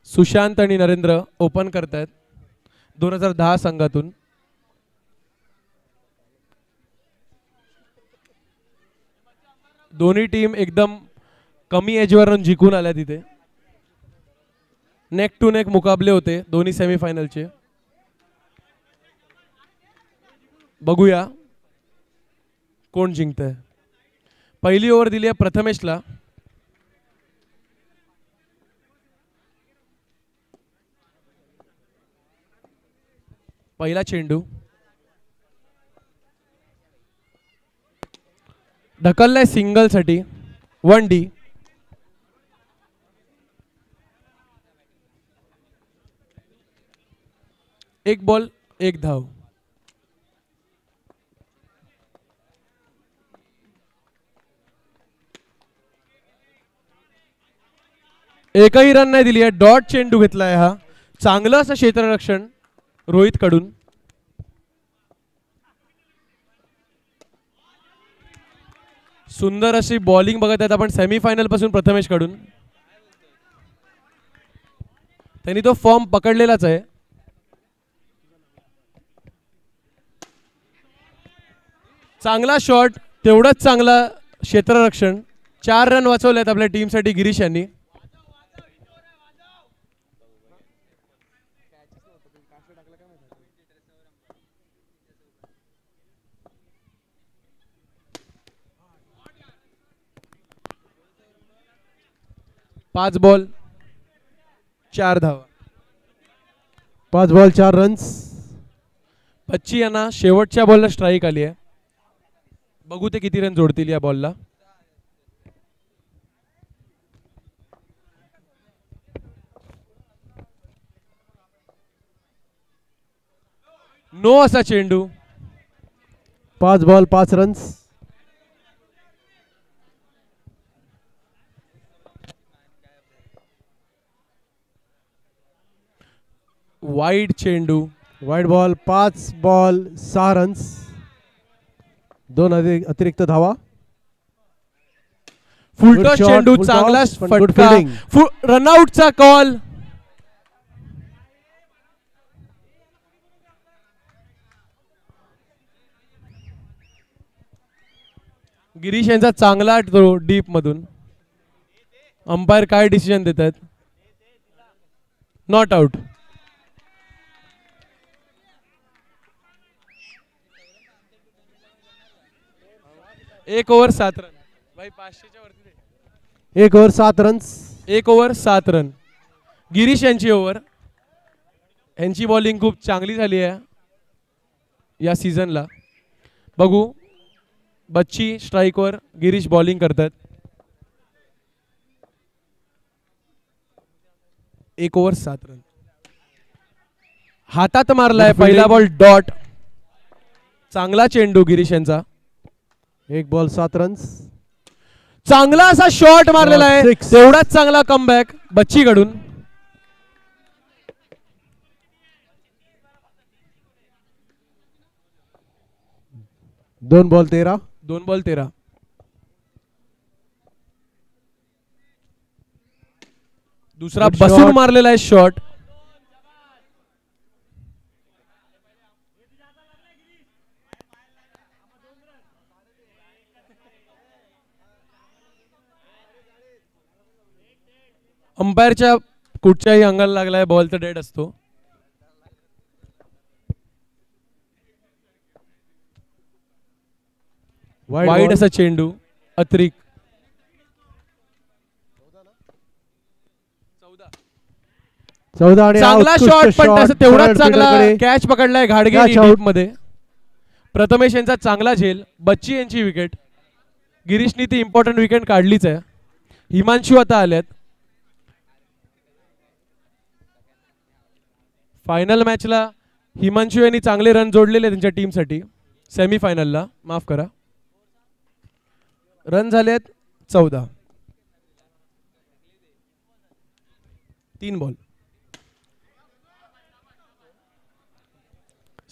सुशांत आणि नरेंद्र ओपन करतायत 2010 संघातून. दोन्ही टीम एकदम कमी एजवरून जिंकून आल्या तिथे. नेक टू नेक मुकाबले होते दोन्ही सेमीफायनलचे. बघूया कोण जिंकतंय. पहिली ओव्हर दिली आहे प्रथमेशला. पहिला चेंडू ढकललाय सिंगल साठी. 1D. एक बॉल एक धाव. एकही रन नाही दिली आहे. डॉट चेंडू घेतलाय हा. चांगलं असं क्षेत्ररक्षण रोहित कडून. सुंदर अशी बॉलिंग बघत आहेत आपण सेमीफायनल पासून प्रथमेश कडून. त्यांनी तो फॉर्म पकडलेलाच आहे. चांगला शॉट, तेवढंच चांगला क्षेत्ररक्षण. 4 रन वाचवले आहेत आपल्या टीमसाठी गिरीश यांनी. पाच बॉल 4 धावा. 5 बॉल 4 रन्स. बच्ची यांना शेवटच्या बॉलला स्ट्राईक आली आहे. बघू ते किती रन जोडतील या बॉलला. नो असा चेंडू. 5 बॉल 5 रन्स. वाईड चेंडू. Wide ball 5 ball 6 runs. 2 अतिरिक्त धावा. फुलटॉस चेंडू चांगला फटका. रनआउटचा कॉल. गिरीश यांचा चांगला थ्रो डीप मधून. अंपायर काय डिसिजन देत आहेत. Not out. एक ओव्हर 7 रन. भाई 500च्या वरती. 1 over 7 runs. 1 over 7 run. Girish यांची ओव्हर. यांची बॉलिंग खूप चांगली झाली आहे या सीझनला. बघू. बच्ची स्ट्राईकवर, गिरीश बॉलिंग करतात. 1 ओव्हर 7 रन. हातात मारलाय पहिला बॉल डॉट. चांगला चेंडू गिरीश यांचा. 1 बॉल 7 रन्स. चांगला असा शॉट मारलेला आहे. तेवढाच चांगला कमबॅक बच्ची कडून. दोन बॉल 13. 2 बॉल 13. दुसरा बसून मारलेला आहे शॉट. अंपायरच्या कुठच्याही अंगाला लागलाय बॉल तर डेड असतो. वाईड असा चेंडू अतिरिक्त. 14 चांगला शॉट पण तेवढाच चांगला कॅच पकडलाय घाडगे मध्ये. प्रथमेश यांचा चांगला झेल. बच्ची यांची विकेट. गिरीशनी ती इम्पॉर्टंट विकेट काढलीच आहे. हिमांशू आता आल्यात. फायनल मॅचला हिमांशू यांनी चांगले रन जोडलेले त्यांच्या टीमसाठी. सेमीफायनलला माफ करा. रन झालेत 14. 3 ball.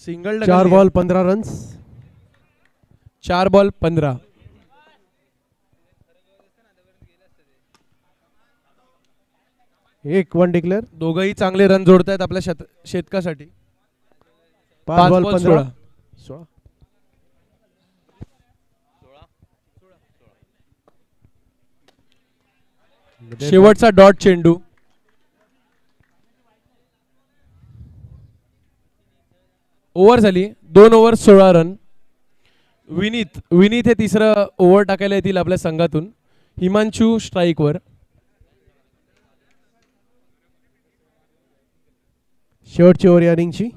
Single. 4 ball 15 runs. 4 ball 15. एक 1 डिक्लेअर. दोघंही चांगले रन जोडतायत आपल्या शेतकासाठी. 5 बॉल 15. 16. शेवटचा डॉट चेंडू. ओव्हर झाली 2 ओव्हर 16 रन. विनीत हे तिसरं ओव्हर टाकायला येतील आपल्या संघातून. हिमांशू स्ट्राईकवर. शेवटची ओव्हर या इनिंगची.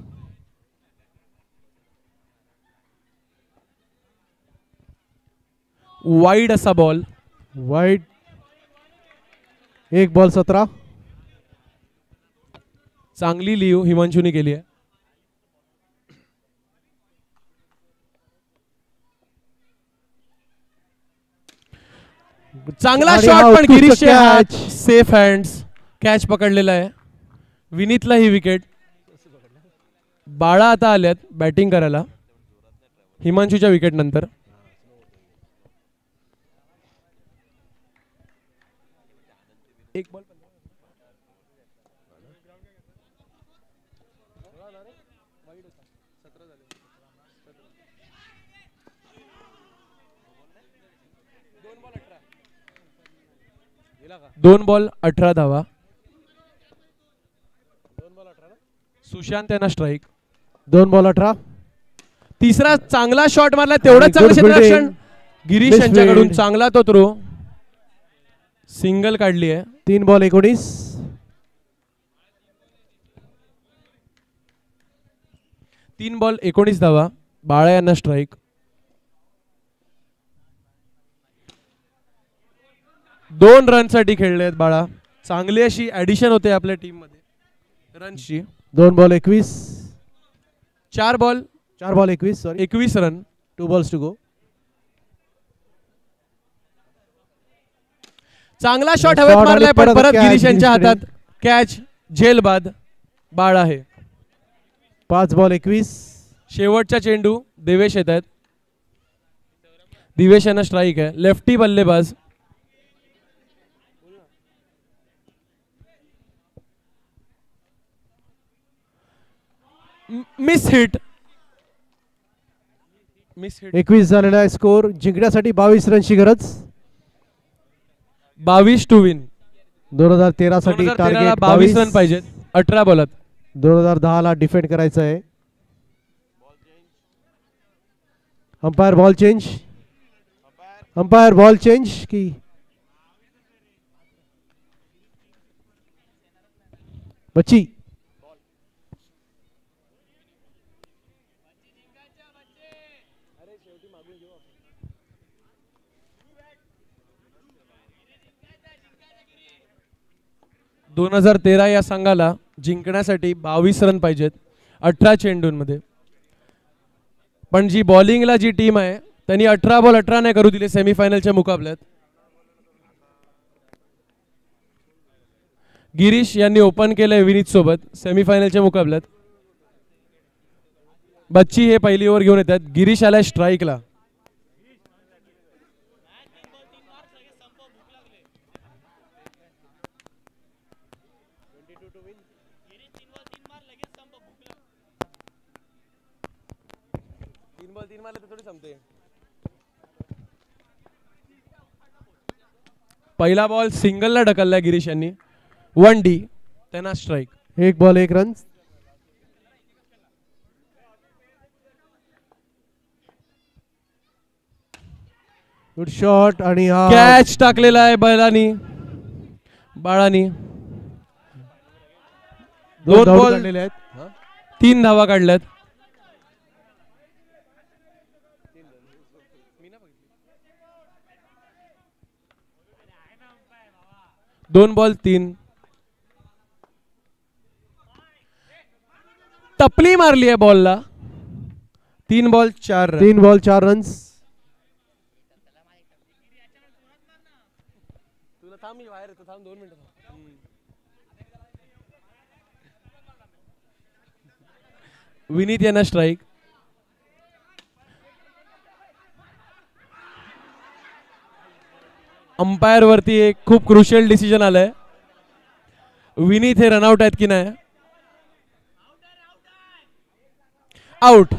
वाईड असा बॉल. वाईड. 1 बॉल 17. चांगली लिव हिमांशूने केली आहे. चांगला शॉट पण गिरीश सेफ हँड्स. कॅच पकडलेला आहे. विनीतला ही विकेट. बाळा आता आल्यात बॅटिंग करायला हिमांशूच्या विकेट नंतर. एक बॉल 2 बॉल 18 धावा. सुशांत यांना स्ट्राईक. 2 बॉल 18. तिसरा चांगला शॉट मारला. तेवढंच चांगलं क्षेत्ररक्षण गिरीश यांच्याकडून. चांगला तो थ्रो. सिंगल काढली आहे. 3 बॉल 19. 3 बॉल 19 धावा. बाळा यांना स्ट्राईक. 2 रनसाठी खेळले आहेत बाळा. चांगली अशी ऍडिशन होते आपल्या टीम मध्ये रनची. 2 ball 21. 4 ball 21 sorry 21 run. 2 balls to go. चांगला शॉट हवेत मारलाय पण परत गिरीश यांच्या हातात. कॅच झेल बाद. बाळ आहे. 5 बॉल 21. शेवटचा चेंडू देवेश येत आहेत. दिवेश यांना स्ट्राईक आहे. लेफ्टी बल्लेबाज. Miss hit. 21 झालेला आहे स्कोर. जिंकण्यासाठी 22 रनची गरज. 22 टू विन. 2013 साठी टार्गेट 22 रन पाहिजेत 18 बॉलात. 2010 ला डिफेंड करायचं आहे. Umpire ball change. Umpire ball change की बच्ची. दोन 2013 या संघाला जिंकण्यासाठी 22 रन पाहिजेत 18 चेंडूंमध्ये. पण जी बॉलिंगला जी टीम आहे त्यांनी 18 बॉल 18 नाही करू दिले सेमीफायनलच्या मुकाबल्यात. गिरीश यांनी ओपन केलंय विनीत सोबत सेमीफायनलच्या मुकाबल्यात. बच्ची हे पहिली ओव्हर घेऊन येतात. गिरीश आलाय स्ट्राईकला. पहिला बॉल सिंगलला ढकललाय गिरीश यांनी. 1 डी. त्यांना strike. 1 ball 1 run. Good shot आणि हा कॅच टाकलेला आहे बाळानी. 2 बॉल काढलेले आहेत. 3 धावा काढल्यात. दोन बॉल 3. टपली मारली आहे बॉलला. 3 ball 4 run. 3 ball 4 runs. Vineet यांना स्ट्राईक. अंपायर वरती एक खूप क्रुशियल डिसिजन आलंय. विनीत हे रनआउट आहेत की नाही. आउट.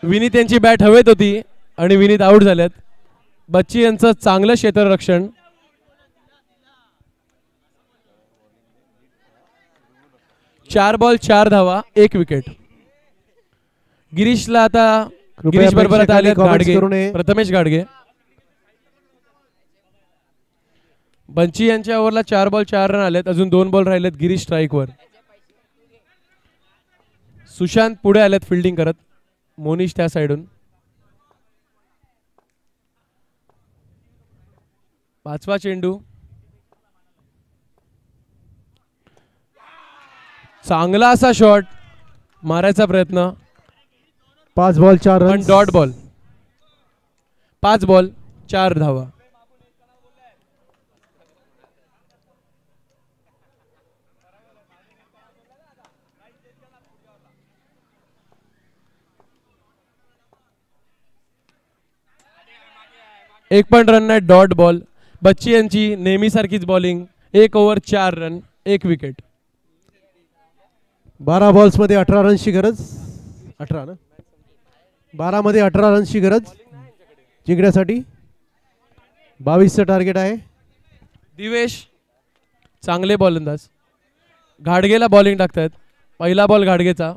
विनीत यांची बॅट हवेत होती आणि विनीत आउट झाल्यात. बच्ची यांचं चांगलं क्षेत्ररक्षण. चार बॉल 4 धावा 1 विकेट. गिरीशला आता गिरीश बरोबर आता आले घाडगे, प्रथमेश घाडगे. बंची यांच्या ओव्हरला 4 बॉल 4 रन आलेत. अजून 2 बॉल राहिलेत. गिरीश स्ट्राईकवर. सुशांत पुढे आलेत फिल्डिंग करत. मोनिश त्या साइडून. 5वा चेंडू. चांगला असा शॉट मारायचा प्रयत्न. 5 ball 4 run. Dot ball. 5 ball 4 धावा. एक पण रन नाही. Dot ball. बच्ची यांची नेहमीसारखीच bowling. 1 over 4 run 1 wicket. 12 balls मध्ये 18 रनची गरज. 18 ना. 12 मध्ये 18 रनची गरज जिंकण्यासाठी. 22चं टार्गेट आहे. दिवेश चांगले बॉलंदाज. घाडगेला बॉलिंग टाकतात. पहिला बॉल घाडगेचा.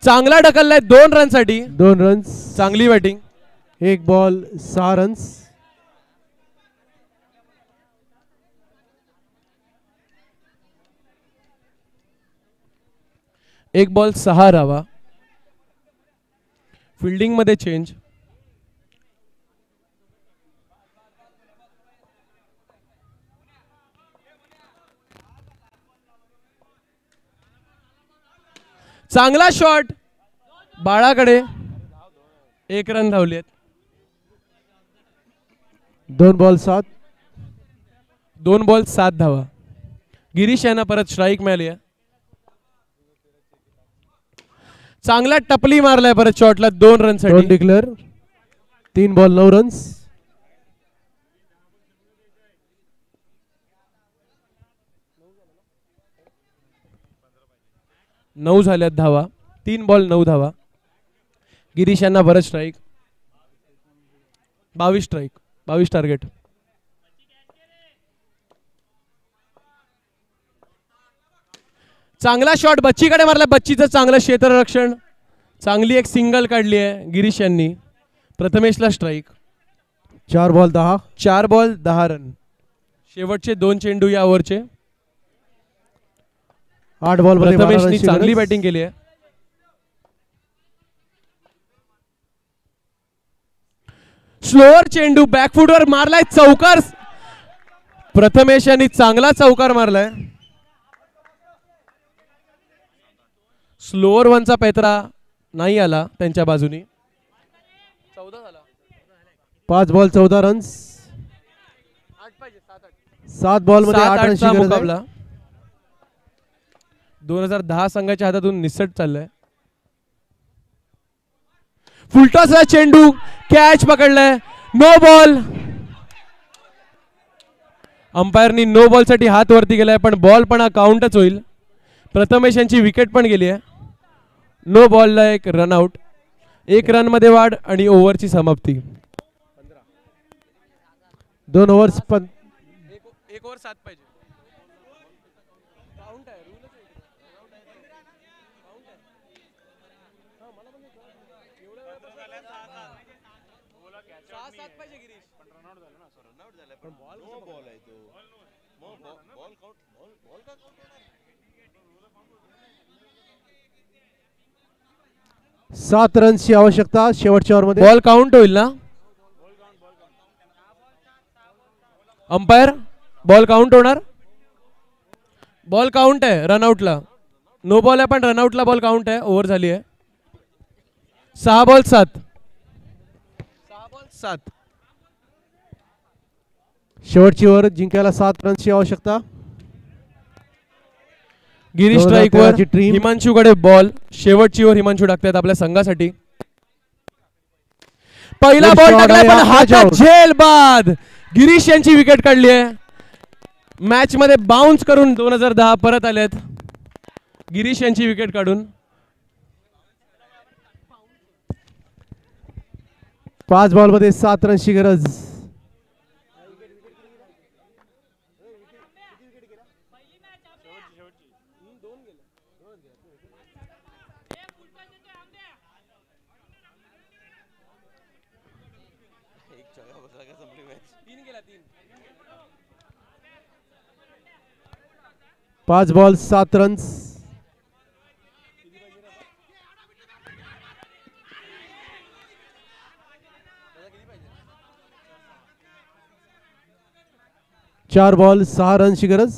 चांगला ढकललाय 2 रनसाठी. 2 रन्स. चांगली बॅटिंग. 1 ball 6 runs. एक बॉल 6 धावा. फिल्डिंग मध्ये चेंज. चांगला शॉट बाळाकडे. 1 रन धावलेत. 2 बॉल 7. 2 बॉल 7 धावा. गिरीश यांना परत स्ट्राईक मिळाली आहे. चांगला टपली मारलाय परत शॉटला 2 रन साठी. डिक्लेअर. 3 ball 9 runs. नऊ झाल्यात धावा. 3 बॉल 9 धावा. गिरीश यांना परत स्ट्राईक. 22 strike 22 target. चांगला शॉट बच्चीकडे मारला. बच्चीचं चांगलं क्षेत्ररक्षण. चांगली एक सिंगल काढली आहे गिरीश यांनी. प्रथमेशला स्ट्राईक. 4 बॉल 10. 4 ball 10 run. शेवटचे 2 चेंडू या ओव्हरचे. 8 बॉल मध्ये प्रथमेशनी चांगली बॅटिंग केली आहे. स्लोअर चेंडू बॅकफुटवर मारलाय. चौकार. प्रथमेश यांनी चांगला चौकार मारलाय. स्लोअर वनचा पेत्रा नाही आला त्यांच्या बाजूनी. 14 झाला. 5 बॉल 14 रन्स. 7 बॉल मध्ये 8 रनची गरज मुकाबला. 2010 संघाच्या हातातून निसट चाललाय. फुलटॉसचा चेंडू. कॅच पकडलाय. No ball. अंपायरनी नो बॉल साठी हात वरती गेलाय पण बॉल पण हा काउंटच होईल. प्रथमेश यांची विकेट पण गेली आहे. No बॉलला 1 runout. 1 रन मध्ये वाढ आणि ओव्हरची समाप्ती. 2 ओव्हर्स 1 ओव्हर 7 पाहिजे. सात रनची आवश्यकता शेवटच्या ओव्हरमध्ये. बॉल काउंट होईल ना. अंपायर बॉल काउंट होणार. बॉल काउंट आहे रनआउटला. नो बॉल आहे पण रनआउटला बॉल काउंट आहे. ओव्हर झाली आहे. 6 बॉल 7. 6 बॉल 7. शेवटची ओव्हर जिंकायला 7 रनची आवश्यकता. गिरीश स्ट्राईकवर. हिमांशूकडे बॉल. शेवटची ओव्हर हिमांशू टाकतात आपल्या संघासाठी. पहिला बॉल टाकला पण हातात झेल बाद. गिरीश यांची विकेट काढली आहे. मॅच मध्ये बाउन्स करून 2010 परत आलेत गिरीश यांची विकेट काढून. 5 बॉलमध्ये 7 रनची गरज. पाच बॉल 7 रन्स. चार बॉल 6 रनची गरज.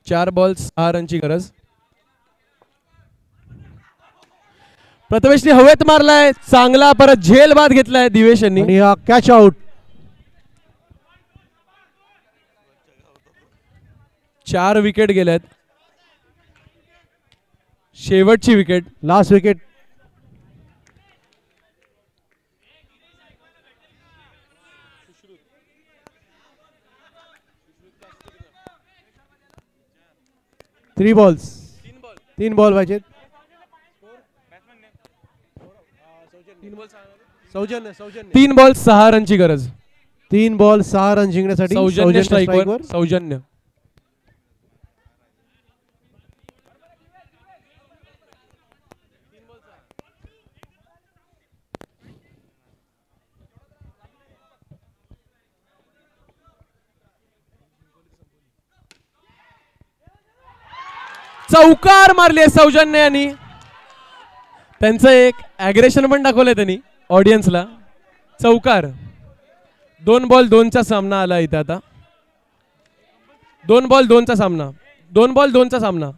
चार बॉल 6 रनची गरज. प्रथमेशने हवेत मारलाय चांगला, परत झेल बाद घेतलाय दिवेश यांनी आणि हा कॅच आउट. 4 विकेट गेल्यात. शेवटची wicket, last wicket. Three balls, 3 ball पाहिजेत. सौजन्य 3 बॉल 6 रनची गरज. 3 बॉल 6 रन जिंकण्यासाठी सौजन्य स्ट्राईकवर. सौजन्य चौकार मारली आहे सौजन्य यांनी. त्यांचं एक ॲग्रेशन पण दाखवलंय त्यांनी ऑडियन्सला. चौकार. 2 बॉल 2चा सामना आला इथे आता. 2 बॉल 2चा सामना. 2 बॉल 2चा सामना.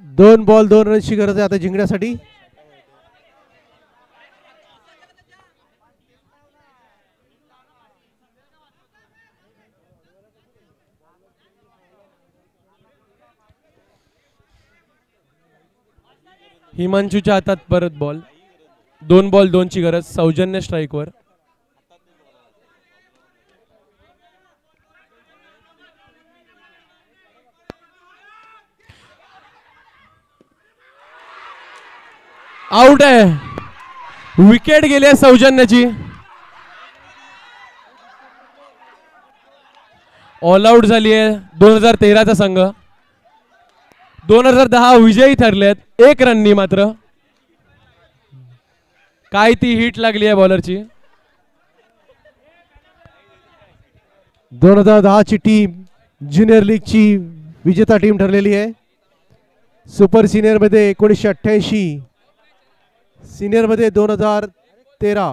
2 बॉल 2 रनची गरज आहे आता जिंकण्यासाठी. हिमांशूच्या हातात परत बॉल. 2 बॉल 2ची गरज. सौजन्य स्ट्राईकवर. आउट आहे. विकेट गेली आहे सौजन्याची. ऑल आउट झाली आहे 2013चा संघ. 2010 विजयी ठरलेत 1 रननी मात्र. काय ती हिट लागली आहे बॉलरची. 2010 ची टीम ज्युनियर लीग ची विजेता टीम ठरलेली आहे. सुपर सिनियर मध्ये 1988, सिनियर मध्ये 2013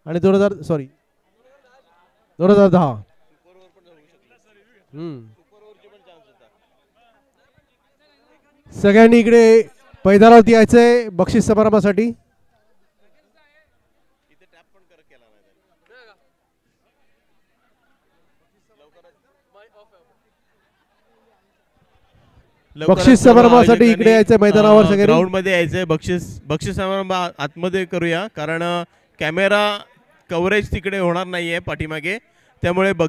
आणि 2010. सगळ्यांनी इकडे मैदानावरती यायचंय बक्षीस समारंभासाठी. बक्षीस समारंभासाठी इकडे यायचंय मैदानावर. सगळे ग्राउंड मध्ये यायचंय. बक्षीस समारंभ आतमध्ये करूया कारण कॅमेरा कव्हरेज तिकडे होणार नाहीये पाठीमागे, त्यामुळे